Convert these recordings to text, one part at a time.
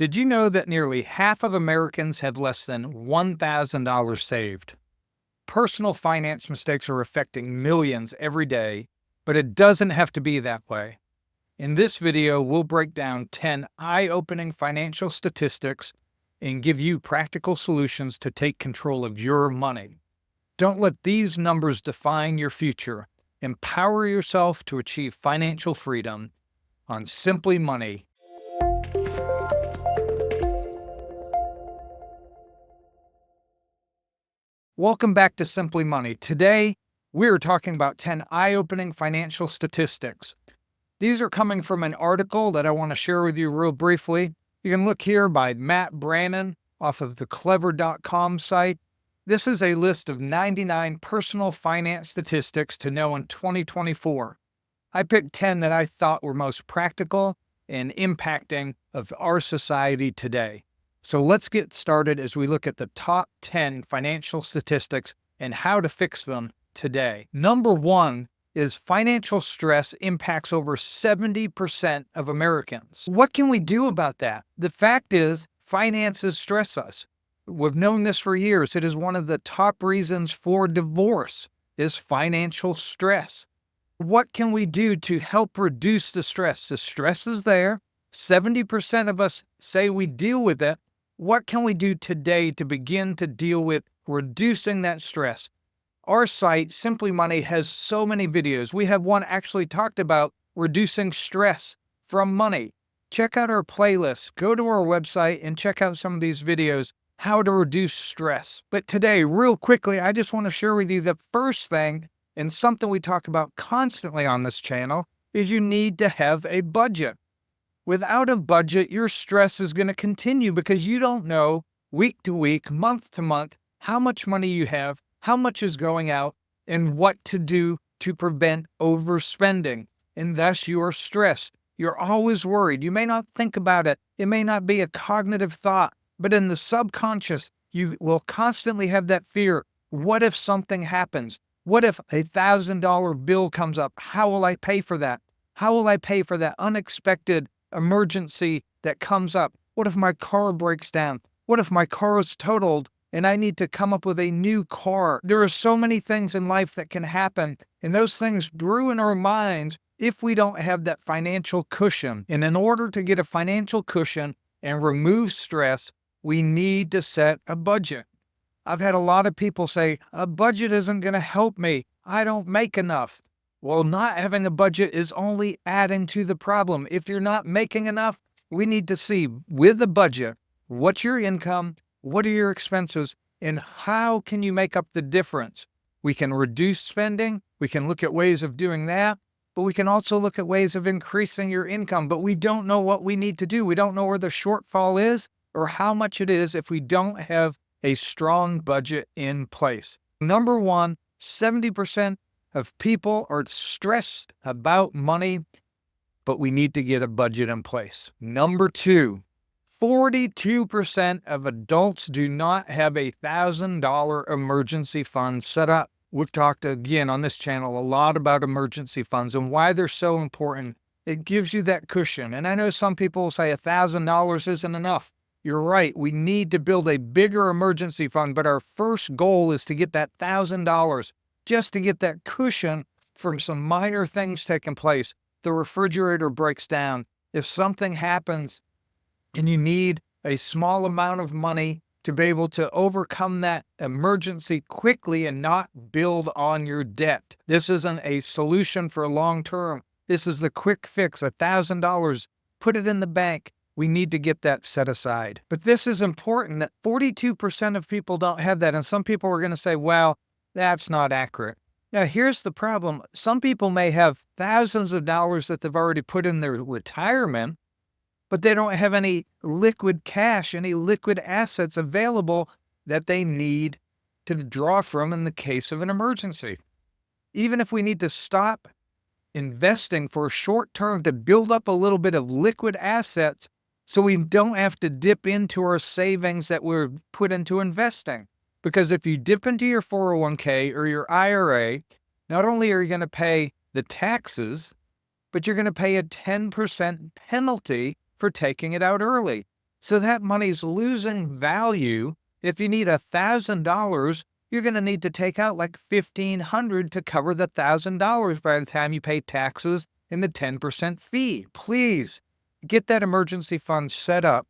Did you know that nearly half of Americans have less than $1,000 saved? Personal finance mistakes are affecting millions every day, but it doesn't have to be that way. In this video, we'll break down 10 eye-opening financial statistics and give you practical solutions to take control of your money. Don't let these numbers define your future. Empower yourself to achieve financial freedom on Simply Money. Welcome back to Simply Money. Today, we're talking about 10 eye-opening financial statistics. These are coming from an article that I want to share with you real briefly. You can look here by Matt Brannon off of the clever.com site. This is a list of 99 personal finance statistics to know in 2024. I picked 10 that I thought were most practical and impacting of our society today. So let's get started as we look at the top 10 financial statistics and how to fix them today. Number one is financial stress impacts over 70% of Americans. What can we do about that? The fact is, finances stress us. We've known this for years. It is one of the top reasons for divorce is financial stress. What can we do to help reduce the stress? The stress is there. 70% of us say we deal with it. What can we do today to begin to deal with reducing that stress? Our site, Simply Money, has so many videos. We have one actually talked about reducing stress from money. Check out our playlist. Go to our website and check out some of these videos, how to reduce stress. But today, real quickly, I just want to share with you the first thing, and something we talk about constantly on this channel, is you need to have a budget. Without a budget, your stress is going to continue because you don't know week to week, month to month, how much money you have, how much is going out, and what to do to prevent overspending. And thus you are stressed. You're always worried. You may not think about it. It may not be a cognitive thought, but in the subconscious, you will constantly have that fear. What if something happens? What if a $1,000 bill comes up? How will I pay for that? How will I pay for that unexpected emergency that comes up? What if my car breaks down? What if my car is totaled and I need to come up with a new car? There are so many things in life that can happen, and those things brew in our minds if we don't have that financial cushion. And in order to get a financial cushion and remove stress, we need to set a budget. I've had a lot of people say, a budget isn't going to help me. I don't make enough. Well, not having a budget is only adding to the problem. If you're not making enough, we need to see with the budget, what's your income, what are your expenses, and how can you make up the difference? We can reduce spending. We can look at ways of doing that, but we can also look at ways of increasing your income. But we don't know what we need to do. We don't know where the shortfall is or how much it is if we don't have a strong budget in place. Number one, 70% of people are stressed about money, but we need to get a budget in place. Number two, 42% of adults do not have a $1,000 emergency fund set up. We've talked again on this channel a lot about emergency funds and why they're so important. It gives you that cushion. And I know some people will say $1,000 isn't enough. You're right. We need to build a bigger emergency fund, but our first goal is to get that $1,000 just to get that cushion from some minor things taking place. The refrigerator breaks down. If something happens and you need a small amount of money to be able to overcome that emergency quickly and not build on your debt. This isn't a solution for long term. This is the quick fix, $1,000, put it in the bank. We need to get that set aside. But this is important that 42% of people don't have that. And some people are going to say, well, that's not accurate. Now, here's the problem. Some people may have thousands of dollars that they've already put in their retirement, but they don't have any liquid cash, any liquid assets available that they need to draw from in the case of an emergency. Even if we need to stop investing for a short term to build up a little bit of liquid assets so we don't have to dip into our savings that we're put into investing. Because if you dip into your 401k or your IRA, not only are you going to pay the taxes, but you're going to pay a 10% penalty for taking it out early. So that money's losing value. If you need $1,000, you're going to need to take out like $1,500 to cover the $1,000 by the time you pay taxes and the 10% fee. Please get that emergency fund set up.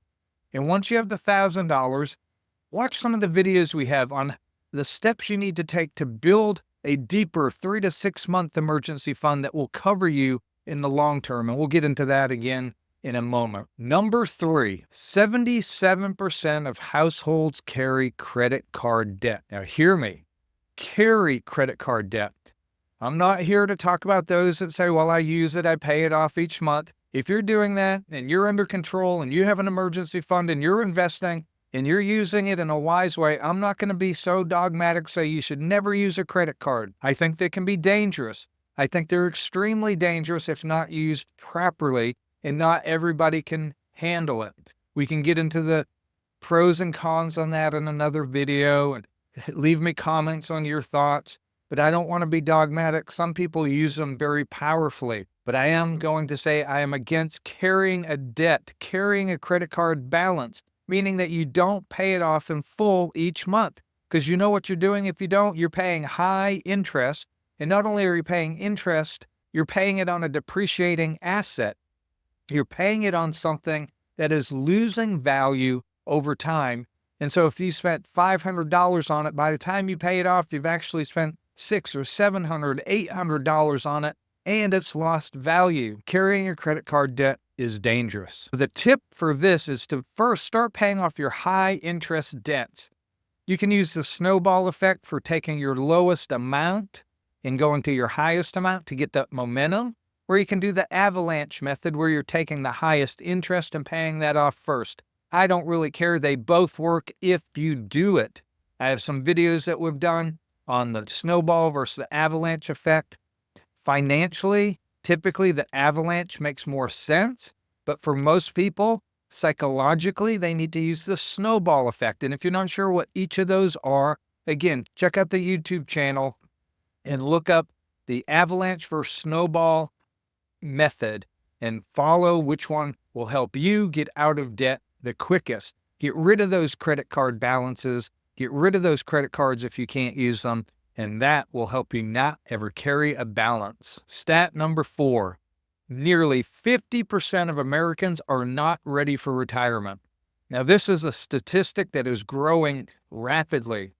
And once you have the $1,000, watch some of the videos we have on the steps you need to take to build a deeper 3 to 6 month emergency fund that will cover you in the long term. And we'll get into that again in a moment. Number 3, 77% of households carry credit card debt. Now hear me, carry credit card debt. I'm not here to talk about those that say, well, I use it, I pay it off each month. If you're doing that and you're under control and you have an emergency fund and you're investing and you're using it in a wise way, I'm not going to be so dogmatic, say you should never use a credit card. I think they can be dangerous. I think they're extremely dangerous if not used properly, and not everybody can handle it. We can get into the pros and cons on that in another video, and leave me comments on your thoughts, but I don't want to be dogmatic. Some people use them very powerfully, but I am going to say I am against carrying a debt, carrying a credit card balance, meaning that you don't pay it off in full each month, because you know what you're doing. If you don't, you're paying high interest, and not only are you paying interest, you're paying it on a depreciating asset. You're paying it on something that is losing value over time. And so if you spent $500 on it, by the time you pay it off, you've actually spent $600 or $700, $800 on it, and it's lost value. Carrying a credit card debt is dangerous. The tip for this is to first start paying off your high interest debts. You can use the snowball effect for taking your lowest amount and going to your highest amount to get that momentum. Or you can do the avalanche method where you're taking the highest interest and paying that off first. I don't really care. They both work if you do it. I have some videos that we've done on the snowball versus the avalanche effect. Financially, typically the avalanche makes more sense, but for most people, psychologically, they need to use the snowball effect. And if you're not sure what each of those are, again, check out the YouTube channel and look up the avalanche versus snowball method and follow which one will help you get out of debt the quickest. Get rid of those credit card balances, get rid of those credit cards if you can't use them, and that will help you not ever carry a balance. Stat number 4, nearly 50% of Americans are not ready for retirement. Now, this is a statistic that is growing rapidly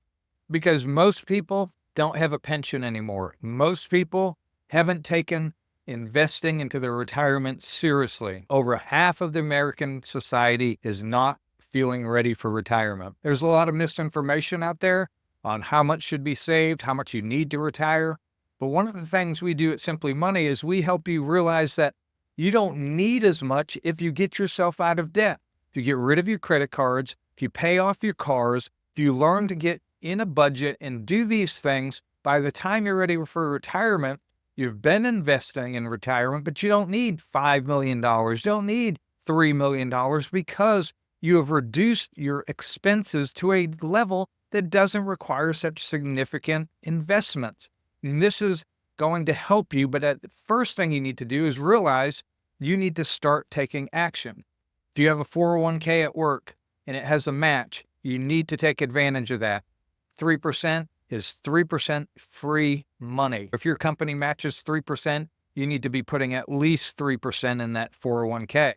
because most people don't have a pension anymore. Most people haven't taken investing into their retirement seriously. Over half of the American society is not feeling ready for retirement. There's a lot of misinformation out there on how much should be saved, how much you need to retire. But one of the things we do at Simply Money is we help you realize that you don't need as much if you get yourself out of debt. If you get rid of your credit cards, if you pay off your cars, if you learn to get in a budget and do these things, by the time you're ready for retirement, you've been investing in retirement, but you don't need $5 million. You don't need $3 million because you have reduced your expenses to a level that doesn't require such significant investments. And this is going to help you, but the first thing you need to do is realize you need to start taking action. If you have a 401k at work and it has a match, you need to take advantage of that. 3% is 3% free money. If your company matches 3%, you need to be putting at least 3% in that 401k.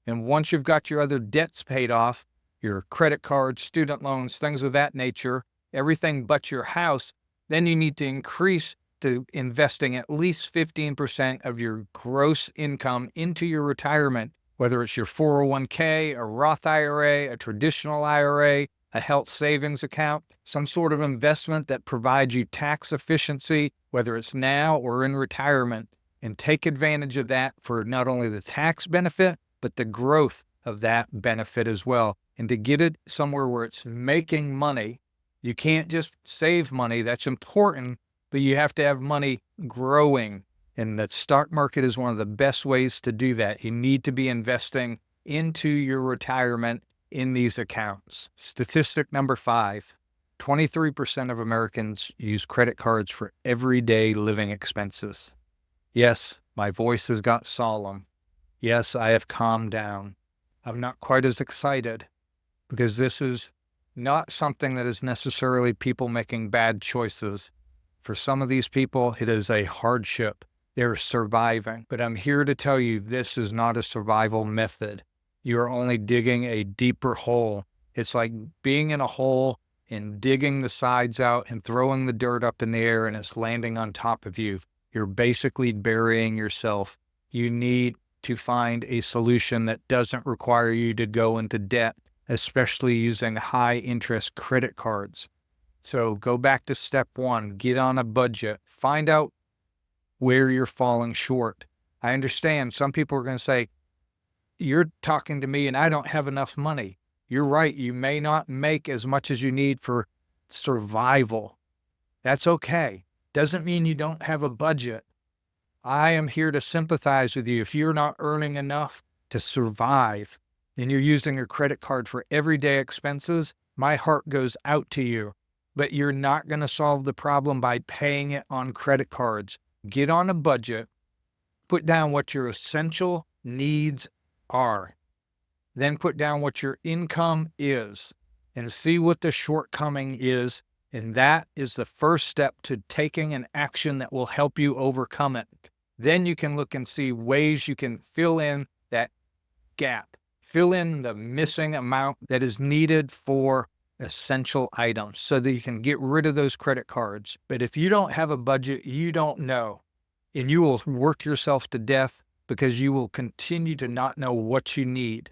And once you've got your other debts paid off, your credit cards, student loans, things of that nature, everything but your house, then you need to increase to investing at least 15% of your gross income into your retirement, whether it's your 401k, a Roth IRA, a traditional IRA, a health savings account, some sort of investment that provides you tax efficiency, whether it's now or in retirement, and take advantage of that for not only the tax benefit, but the growth of that benefit as well. And to get it somewhere where it's making money, you can't just save money. That's important, but you have to have money growing. And the stock market is one of the best ways to do that. You need to be investing into your retirement in these accounts. Statistic number 5, 23% of Americans use credit cards for everyday living expenses. Yes, my voice has got solemn. Yes, I have calmed down. I'm not quite as excited because this is not something that is necessarily people making bad choices. For some of these people, it is a hardship. They're surviving. But I'm here to tell you this is not a survival method. You are only digging a deeper hole. It's like being in a hole and digging the sides out and throwing the dirt up in the air and it's landing on top of you. You're basically burying yourself. You need to find a solution that doesn't require you to go into debt, especially using high interest credit cards. So go back to step one, get on a budget, find out where you're falling short. I understand some people are going to say, you're talking to me and I don't have enough money. You're right. You may not make as much as you need for survival. That's okay. Doesn't mean you don't have a budget. I am here to sympathize with you. If you're not earning enough to survive and you're using your credit card for everyday expenses, my heart goes out to you. But you're not going to solve the problem by paying it on credit cards. Get on a budget, put down what your essential needs are, then put down what your income is and see what the shortcoming is. And that is the first step to taking an action that will help you overcome it. Then you can look and see ways you can fill in that gap, fill in the missing amount that is needed for essential items so that you can get rid of those credit cards. But if you don't have a budget, you don't know, and you will work yourself to death because you will continue to not know what you need.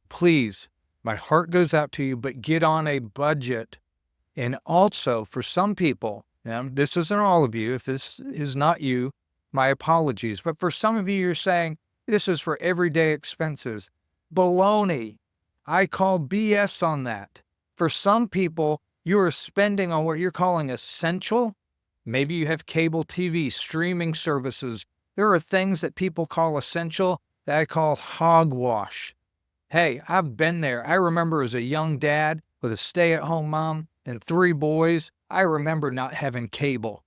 Please, my heart goes out to you, but get on a budget. And also for some people, now this isn't all of you, if this is not you, my apologies, but for some of you, you're saying this is for everyday expenses. Baloney. I call BS on that. For some people, you are spending on what you're calling essential. Maybe you have cable TV, streaming services. There are things that people call essential that I call hogwash. Hey, I've been there. I remember as a young dad with a stay-at-home mom and 3 boys, I remember not having cable.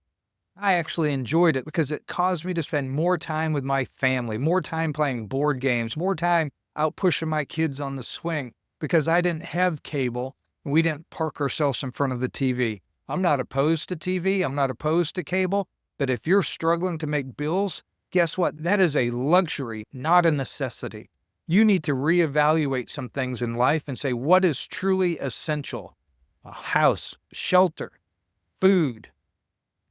I actually enjoyed it because it caused me to spend more time with my family, more time playing board games, more time out pushing my kids on the swing because I didn't have cable. We didn't park ourselves in front of the TV. I'm not opposed to TV. I'm not opposed to cable. But if you're struggling to make bills, guess what? That is a luxury, not a necessity. You need to reevaluate some things in life and say, what is truly essential? A house, shelter, food,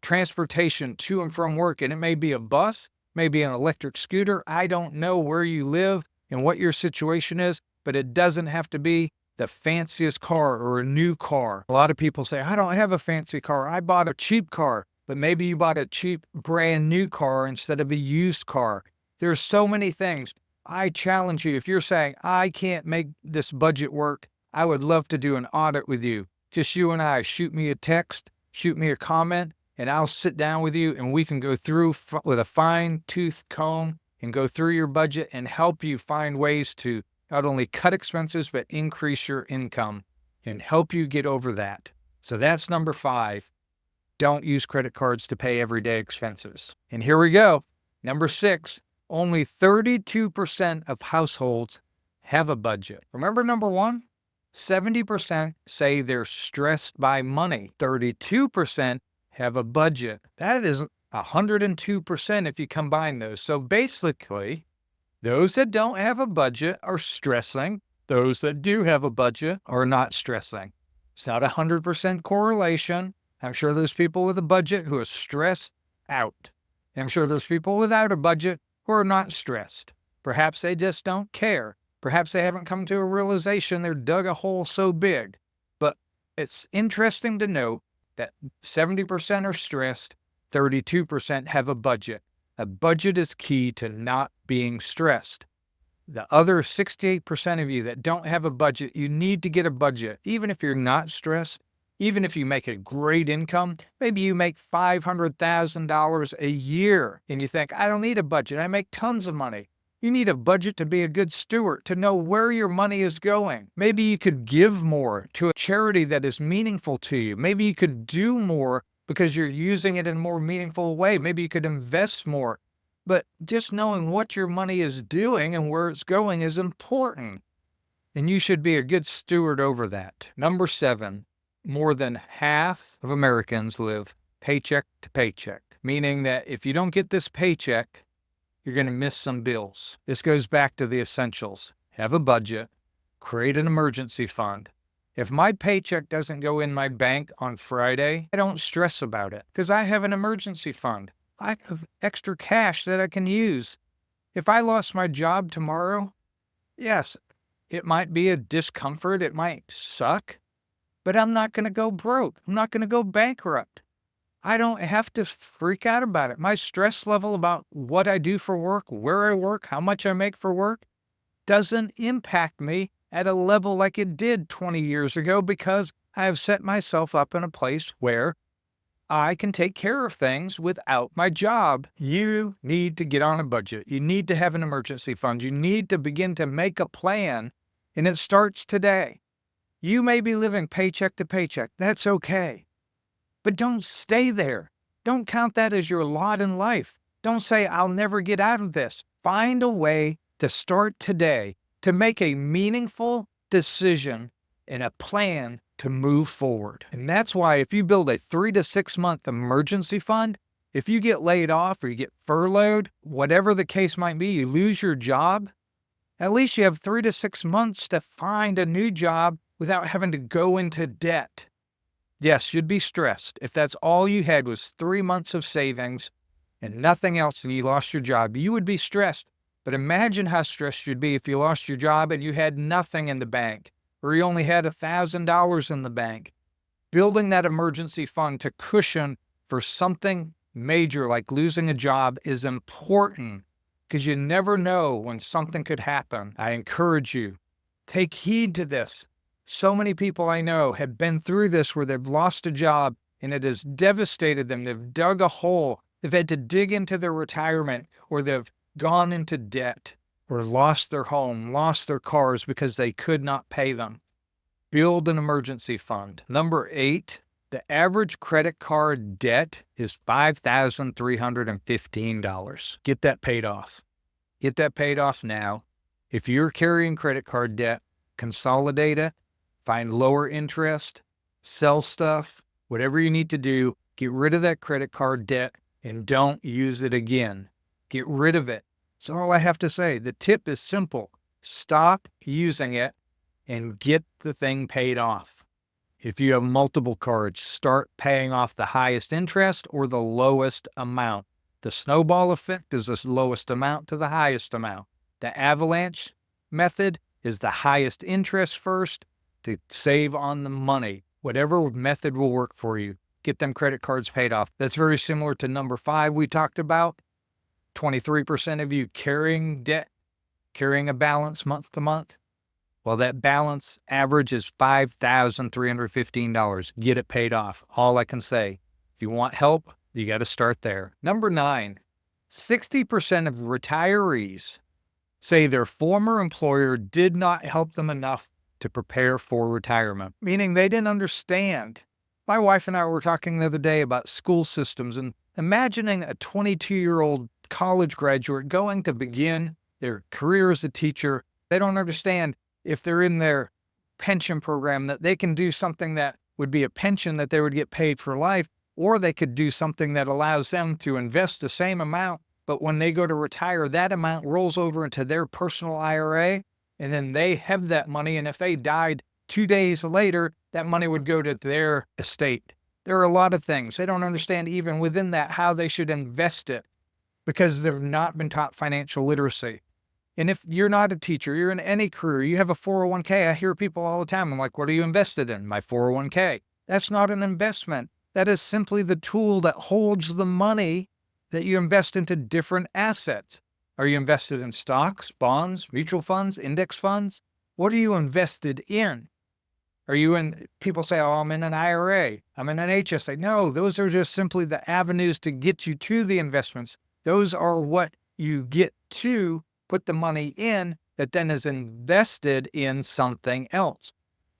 transportation to and from work. And it may be a bus, maybe an electric scooter. I don't know where you live and what your situation is, but it doesn't have to be the fanciest car or a new car. A lot of people say, I don't have a fancy car. I bought a cheap car, but maybe you bought a cheap brand new car instead of a used car. There's so many things. I challenge you, if you're saying, I can't make this budget work, I would love to do an audit with you. Just you and I, shoot me a text, shoot me a comment, and I'll sit down with you and we can go through with a fine-tooth comb and go through your budget and help you find ways to not only cut expenses, but increase your income and help you get over that. So that's number 5. Don't use credit cards to pay everyday expenses. And here we go. Number 6, only 32% of households have a budget. Remember number 1? 70% say they're stressed by money. 32% have a budget. That is 102% if you combine those. So basically, those that don't have a budget are stressing. Those that do have a budget are not stressing. It's not 100% correlation. I'm sure there's people with a budget who are stressed out. I'm sure there's people without a budget who are not stressed. Perhaps they just don't care. Perhaps they haven't come to a realization they're dug a hole so big. But it's interesting to note that 70% are stressed, 32% have a budget. A budget is key to not being stressed. The other 68% of you that don't have a budget, you need to get a budget. Even if you're not stressed, even if you make a great income, maybe you make $500,000 a year and you think, I don't need a budget. I make tons of money. You need a budget to be a good steward, to know where your money is going. Maybe you could give more to a charity that is meaningful to you. Maybe you could do more because you're using it in a more meaningful way. Maybe you could invest more. But just knowing what your money is doing and where it's going is important. and you should be a good steward over that. Number 7, more than half of Americans live paycheck to paycheck, meaning that if you don't get this paycheck, you're going to miss some bills. This goes back to the essentials. Have a budget, create an emergency fund. If my paycheck doesn't go in my bank on Friday, I don't stress about it because I have an emergency fund. I have extra cash that I can use. If I lost my job tomorrow, yes, it might be a discomfort. It might suck, but I'm not going to go broke. I'm not going to go bankrupt. I don't have to freak out about it. My stress level about what I do for work, where I work, how much I make for work doesn't impact me at a level like it did 20 years ago because I have set myself up in a place where I can take care of things without my job. You need to get on a budget. You need to have an emergency fund. You need to begin to make a plan, and it starts today. You may be living paycheck to paycheck. That's okay. But don't stay there. Don't count that as your lot in life. Don't say, I'll never get out of this. Find a way to start today to make a meaningful decision and a plan to move forward. And that's why if you build a 3 to 6 month emergency fund, if you get laid off or you get furloughed, whatever the case might be, you lose your job, at least you have 3 to 6 months to find a new job without having to go into debt. Yes, you'd be stressed if that's all you had was 3 months of savings and nothing else and you lost your job. You would be stressed. But imagine how stressed you'd be if you lost your job and you had nothing in the bank, or you only had $1,000 in the bank. Building that emergency fund to cushion for something major like losing a job is important because you never know when something could happen. I encourage you, take heed to this. So many people I know have been through this where they've lost a job and it has devastated them. They've dug a hole. They've had to dig into their retirement, or they've gone into debt, or lost their home, lost their cars because they could not pay them. Build an emergency fund. Number 8, the average credit card debt is $5,315. Get that paid off. Get that paid off now. If you're carrying credit card debt, consolidate it, find lower interest, sell stuff, whatever you need to do, get rid of that credit card debt and don't use it again. Get rid of it. That's all I have to say. The tip is simple. Stop using it and get the thing paid off. If you have multiple cards, start paying off the highest interest or the lowest amount. The snowball effect is the lowest amount to the highest amount. The avalanche method is the highest interest first to save on the money. Whatever method will work for you. Get them credit cards paid off. That's very similar to number 5 we talked about. 23% of you carrying debt, carrying a balance month to month. Well, that balance average is $5,315. Get it paid off. All I can say. If you want help, you got to start there. Number 9, 60% of retirees say their former employer did not help them enough to prepare for retirement, meaning they didn't understand. My wife and I were talking the other day about school systems and imagining a 22-year-old college graduate going to begin their career as a teacher. They don't understand if they're in their pension program that they can do something that would be a pension that they would get paid for life, or they could do something that allows them to invest the same amount, but when they go to retire, that amount rolls over into their personal IRA, and then they have that money, and if they died 2 days later, that money would go to their estate. There are a lot of things. They don't understand even within that how they should invest it because they've not been taught financial literacy. And if you're not a teacher, you're in any career, you have a 401k. I hear people all the time. I'm like, what are you invested in? My 401k. That's not an investment. That is simply the tool that holds the money that you invest into different assets. Are you invested in stocks, bonds, mutual funds, index funds? What are you invested in? Are you in, people say, oh, I'm in an IRA, I'm in an HSA. No, those are just simply the avenues to get you to the investments. Those are what you get to put the money in that then is invested in something else.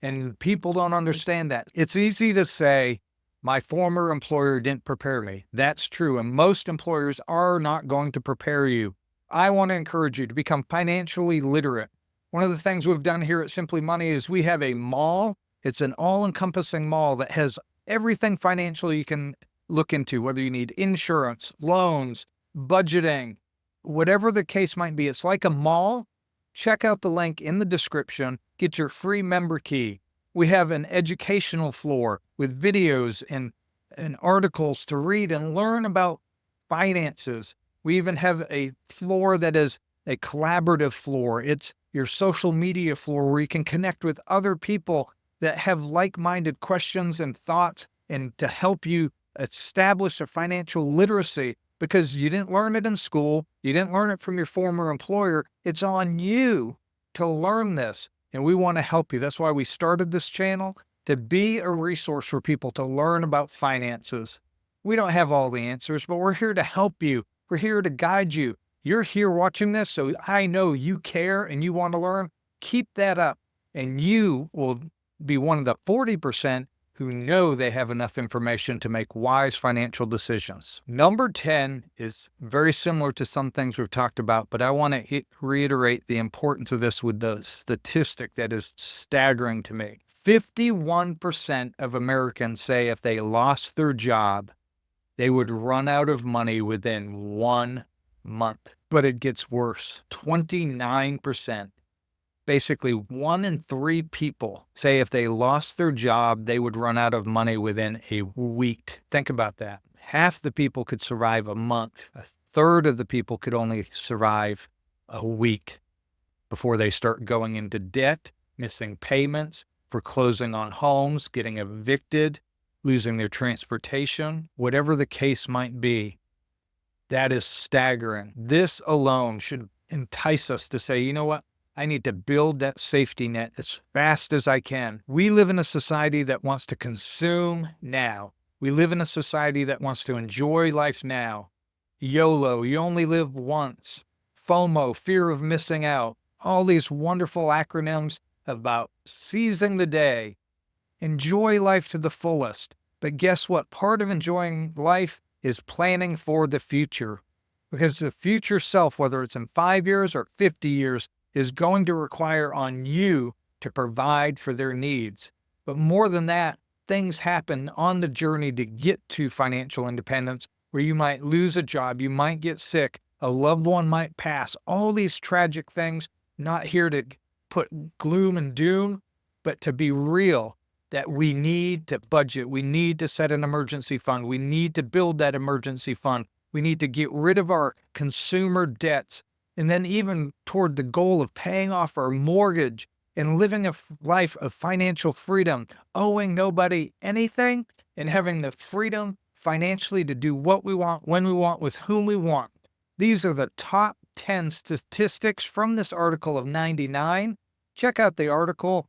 And people don't understand that. It's easy to say, my former employer didn't prepare me. That's true. And most employers are not going to prepare you. I want to encourage you to become financially literate. One of the things we've done here at Simply Money is we have a mall. It's an all-encompassing mall that has everything financial you can look into, whether you need insurance, loans, budgeting, whatever the case might be. It's like a mall. Check out the link in the description. Get your free member key. We have an educational floor with videos and articles to read and learn about finances. We even have a floor that is a collaborative floor. It's your social media floor where you can connect with other people that have like-minded questions and thoughts and to help you establish a financial literacy, because you didn't learn it in school. You didn't learn it from your former employer. It's on you to learn this, and we want to help you. That's why we started this channel, to be a resource for people to learn about finances. We don't have all the answers, but we're here to help you. We're here to guide you. You're here watching this, so I know you care and you want to learn. Keep that up, and you will be one of the 40% who know they have enough information to make wise financial decisions. Number 10 is very similar to some things we've talked about, but I want to reiterate the importance of this with the statistic that is staggering to me. 51% of Americans say if they lost their job, they would run out of money within 1 month. But it gets worse. 29%. Basically, 1 in 3 people say if they lost their job, they would run out of money within a week. Think about that. Half the people could survive a month. A third of the people could only survive a week before they start going into debt, missing payments, foreclosing on homes, getting evicted, losing their transportation, whatever the case might be. That is staggering. This alone should entice us to say, you know what? I need to build that safety net as fast as I can. We live in a society that wants to consume now. We live in a society that wants to enjoy life now. YOLO, you only live once. FOMO, fear of missing out. All these wonderful acronyms about seizing the day. Enjoy life to the fullest. But guess what? Part of enjoying life is planning for the future. Because the future self, whether it's in 5 years or 50 years, is going to require on you to provide for their needs. But more than that, things happen on the journey to get to financial independence where you might lose a job, you might get sick, a loved one might pass, all these tragic things. Not here to put gloom and doom, but to be real that we need to budget. We need to set an emergency fund. We need to build that emergency fund. We need to get rid of our consumer debts. And then even toward the goal of paying off our mortgage and living a life of financial freedom, owing nobody anything and having the freedom financially to do what we want, when we want, with whom we want. These are the top 10 statistics from this article of 99. Check out the article.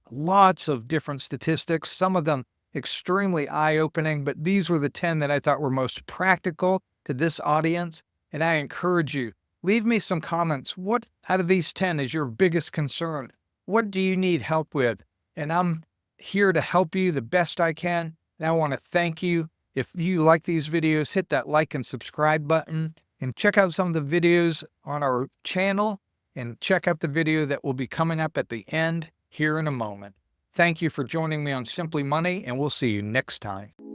Lots of different statistics, some of them extremely eye-opening, but these were the 10 that I thought were most practical to this audience. And I encourage you, leave me some comments. What out of these 10 is your biggest concern? What do you need help with? And I'm here to help you the best I can. And I want to thank you. If you like these videos, hit that like and subscribe button and check out some of the videos on our channel and check out the video that will be coming up at the end here in a moment. Thank you for joining me on Simply Money, and we'll see you next time.